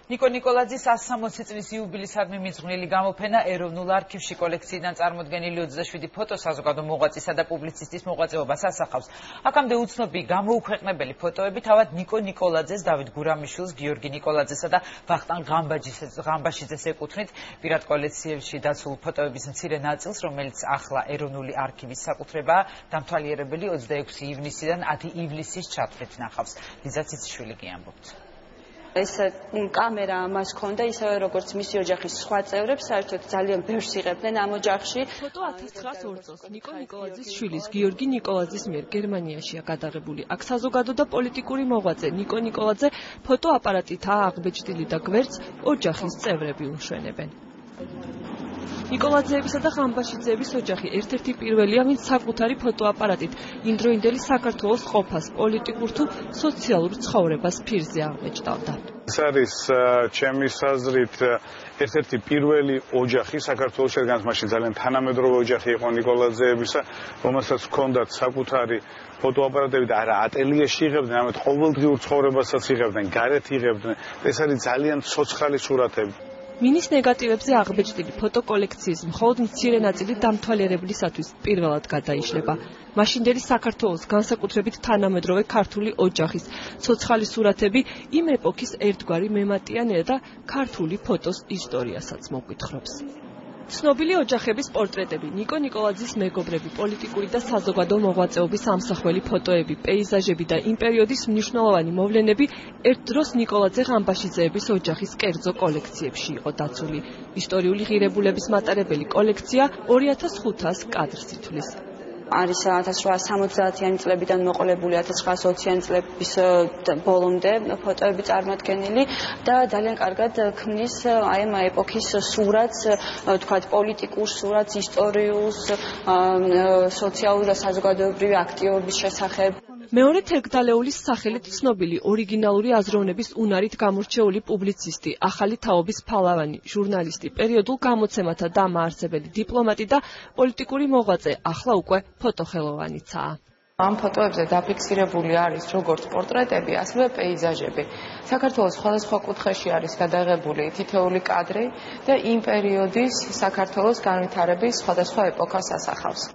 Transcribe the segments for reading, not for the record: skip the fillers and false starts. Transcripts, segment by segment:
ნიკო ნიკოლაძის 160 წლის იუბილეისადმი მიძღვნილი გამოფენა ეროვნულ არქივში კოლექციიდან წარმოდგენილი 27 ფოტო საზოგადო მოღვაწისა და პუბლიცისტის მოღვაწეობას ასახავს. აქამდე უცნობი გამოუქვეყნებელი ფოტოები თავად ნიკო ნიკოლაძეს, დავით გურამიშვილს, გიორგი ნიკოლაძესა და ვახტანგ ღამბაშიძეს ეკუთვნით. პირად კოლექციებში დაცულ ფოტოების მცირე ნაწილს, რომელიც ახლა ეროვნული არქივის საკუთრებაა, დამთვალიერებელი 26 ივნისიდან 10 ივლისის ჩათვლით ნახავს. ლიზა ციციშვილი კი ამბობს. ეს კამერა ამას ჰქონდა, ისევე როგორც მისი ოჯახის სხვა წევრებს, საერთოდ ძალიან ბევრს იღებდნენ ამ ოჯახში. ფოტო 1902 წელს ნიკო ნიკოლაძის შვილის გიორგი ნიკოლაძის მიერ გერმანიაშია გადაღებული. აქ საზოგადო და პოლიტიკური მოღვაწე ნიკო ნიკოლაძე ფოტოაპარატითაა აღბეჭდილი და გვერდს ოჯახის წევრები უშვენებენ. ნიკოლაძეებისა და ღამბაშიძეების ოჯახი ერთ-ერთი პირველია, ვინც საკუთარი ფოტოაპარატით იმდროინდელი საქართველოს ყოფას, პოლიტიკურ თუ სოციალურ ცხოვრებას ფირზე აღბეჭდავდა. ეს არის ჩემი აზრით ერთ-ერთი პირველი ოჯახი საქართველოს, რადგან მაშინ ძალიან თანამედროვე ოჯახი იყო ნიკოლაძეებისა, რომელსაც ჰქონდათ საკუთარი ფოტოაპარატები და არა ატელიეში იღებდნენ, არამედ ყოველდღიურ ცხოვრებასაც იღებდნენ, გარეთ იღებდნენ. ეს არის ძალიან ცოცხალი სურათები. მინის ნეგატივებზე აღბეჭდილი ფოტოკოლექციის მხოლოდ მცირე ნაწილი დამთვალიერებლისათვის პირველად გადაიშლება. მაშინდელი საქართველოს განსაკუთრებით თანამედროვე ქართული ოჯახის ცოცხალი სურათები იმ ეპოქის ერთგვარი მემატიანე და ქართული ფოტოს ისტორიასაც მოგვითხრობს. ცნობილი ოჯახების პორტრეტები, ნიკო ნიკოლაძის მეგობრები, პოლიტიკური და საზოგადო მოღვაწეობის ამსახველი ფოტოები, პეიზაჟები და იმ პერიოდის მნიშვნელოვანი მოვლენები ერთ დროს ნიკოლაძე ღამბაშიძეების ოჯახის კერძო კოლექციებში იყო დაცული. ისტორიული ღირებულების მატარებელი კოლექცია 2500 კადრს ითვლის. არის 1870-იანი წლებიდან მოყოლებული 1920-იანი წლების ბოლომდე ფოტოები წარმოდგენილი და ძალიან კარგად ქმნის აი ამ ეპოქის სურათს, თქვათ პოლიტიკურ სურათს, ისტორიულს, სოციალურ და საზოგადოებრივი აქტივობის შესახებ. მეორე თერგდალეულის სახელით ცნობილი ორიგინალური აზროვნების უნარით გამორჩეული პუბლიცისტი, ახალი თაობის ფალავანი, ჟურნალისტი, პერიოდულ გამოცემათა დამაარსებელი, დიპლომატი და პოლიტიკური მოღვაწე, ახლა უკვე ფოტოხელოვანიცაა. ამ ფოტოებზე დაფიქსირებული არის როგორც პორტრეტები, ასევე პეიზაჟები. საქართველოს სხვადასხვა კუთხეში არის გადაღებული თითოეული კადრი და იმ პერიოდის საქართველოს განვითარების სხვადასხვა ეპოქას ასახავს.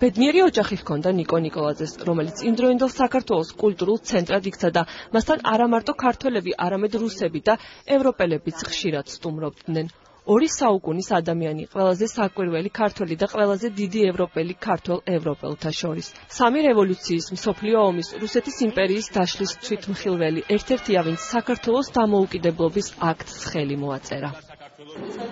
ბედნიერი ოჯახი ჰქონდა ნიკო ნიკოლაძეს, რომელიც იმდროინდელ საქართველოს კულტურულ ცენტრად იქცა და მასთან არა მარტო ქართველები, არამედ რუსები და ევროპელებიც ხშირად სტუმრობდნენ. 2 საუკუნის ადამიანი, ყველაზე საკვირველი ქართველი და ყველაზე დიდი ევროპელი ქართველ ევროპელთა შორის. 3 რევოლუციის, მსოფლიო ომის, რუსეთის იმპერიის დაშლის თვითმხილველი, ერთ-ერთია, ვინც საქართველოს დამოუკიდებლობის აქტს ხელი მოაწერა.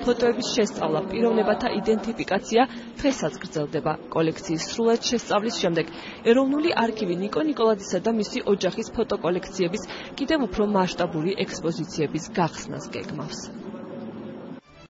ფოტოების შესწავლა, პიროვნებათა იდენტიფიკაცია დღესაც გრძელდება. კოლექციის სრულად შესწავლის შემდეგ ეროვნული არქივი ნიკო ნიკოლაძისა და მისი ოჯახის ფოტოკოლექციების კიდევ უფრო მასშტაბური ექსპოზიციების გახსნას გეგმავს.